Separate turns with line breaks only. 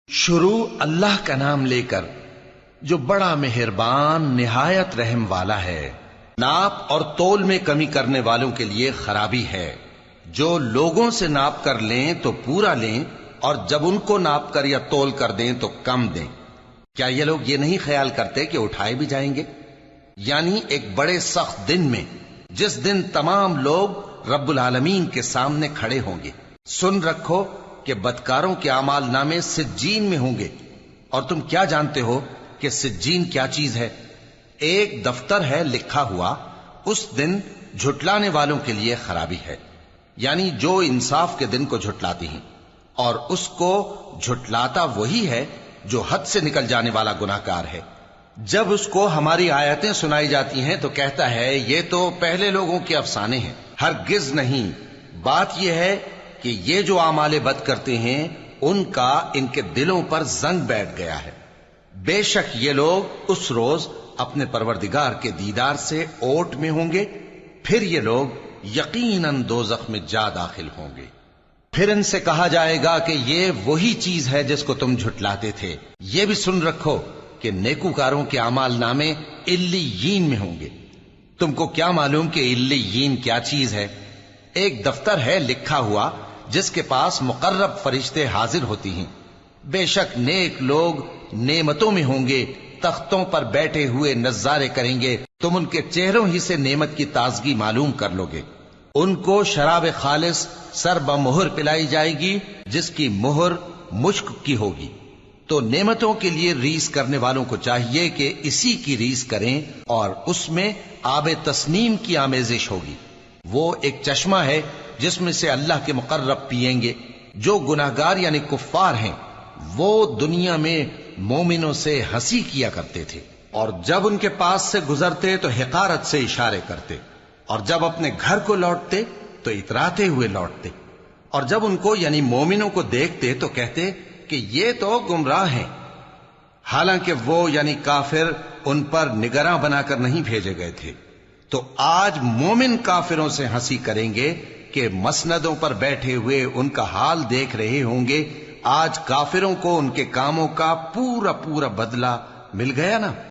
شروع اللہ کا نام لے کر جو بڑا مہربان نہایت رحم والا ہے۔ ناپ اور تول میں کمی کرنے والوں کے لیے خرابی ہے۔ جو لوگوں سے ناپ کر لیں تو پورا لیں، اور جب ان کو ناپ کر یا تول کر دیں تو کم دیں۔ کیا یہ لوگ یہ نہیں خیال کرتے کہ اٹھائے بھی جائیں گے؟ یعنی ایک بڑے سخت دن میں، جس دن تمام لوگ رب العالمین کے سامنے کھڑے ہوں گے۔ سن رکھو کہ بدکاروں کے اعمال نامے سجین میں ہوں گے، اور تم کیا جانتے ہو کہ سجین کیا چیز ہے؟ ایک دفتر ہے لکھا ہوا، اس دن جھٹلانے والوں کے لیے خرابی ہے، یعنی جو انصاف کے دن کو جھٹلاتی ہیں، اور اس کو جھٹلاتا وہی ہے جو حد سے نکل جانے والا گناہگار ہے۔ جب اس کو ہماری آیتیں سنائی جاتی ہیں تو کہتا ہے یہ تو پہلے لوگوں کے افسانے ہیں۔ ہرگز نہیں، بات یہ ہے کہ یہ جو اعمال بد کرتے ہیں ان کا ان کے دلوں پر زنگ بیٹھ گیا ہے۔ بے شک یہ لوگ اس روز اپنے پروردگار کے دیدار سے اوٹ میں ہوں گے، پھر یہ لوگ یقیناً دوزخ میں جا داخل ہوں گے۔ پھر ان سے کہا جائے گا کہ یہ وہی چیز ہے جس کو تم جھٹلاتے تھے۔ یہ بھی سن رکھو کہ نیکوکاروں کے اعمال نامے علیین میں ہوں گے۔ تم کو کیا معلوم کہ علیین کیا چیز ہے؟ ایک دفتر ہے لکھا ہوا جس کے پاس مقرب فرشتے حاضر ہوتی ہیں۔ بے شک نیک لوگ نعمتوں میں ہوں گے، تختوں پر بیٹھے ہوئے نظارے کریں گے، تم ان کے چہروں ہی سے نعمت کی تازگی معلوم کر لو گے۔ ان کو شراب خالص سر بمہر پلائی جائے گی جس کی مہر مشک کی ہوگی۔ تو نعمتوں کے لیے ریس کرنے والوں کو چاہیے کہ اسی کی ریس کریں، اور اس میں آب تسنیم کی آمیزش ہوگی۔ وہ ایک چشمہ ہے جس میں سے اللہ کے مقرب پیئیں گے۔ جو گناہگار یعنی کفار ہیں وہ دنیا میں مومنوں سے ہنسی کیا کرتے تھے، اور جب ان کے پاس سے گزرتے تو حقارت سے اشارے کرتے، اور جب اپنے گھر کو لوٹتے تو اتراتے ہوئے لوٹتے، اور جب ان کو یعنی مومنوں کو دیکھتے تو کہتے کہ یہ تو گمراہ ہیں، حالانکہ وہ یعنی کافر ان پر نگراں بنا کر نہیں بھیجے گئے تھے۔ تو آج مومن کافروں سے ہنسی کریں گے کہ مسندوں پر بیٹھے ہوئے ان کا حال دیکھ رہے ہوں گے۔ آج کافروں کو ان کے کاموں کا پورا بدلہ مل گیا نا۔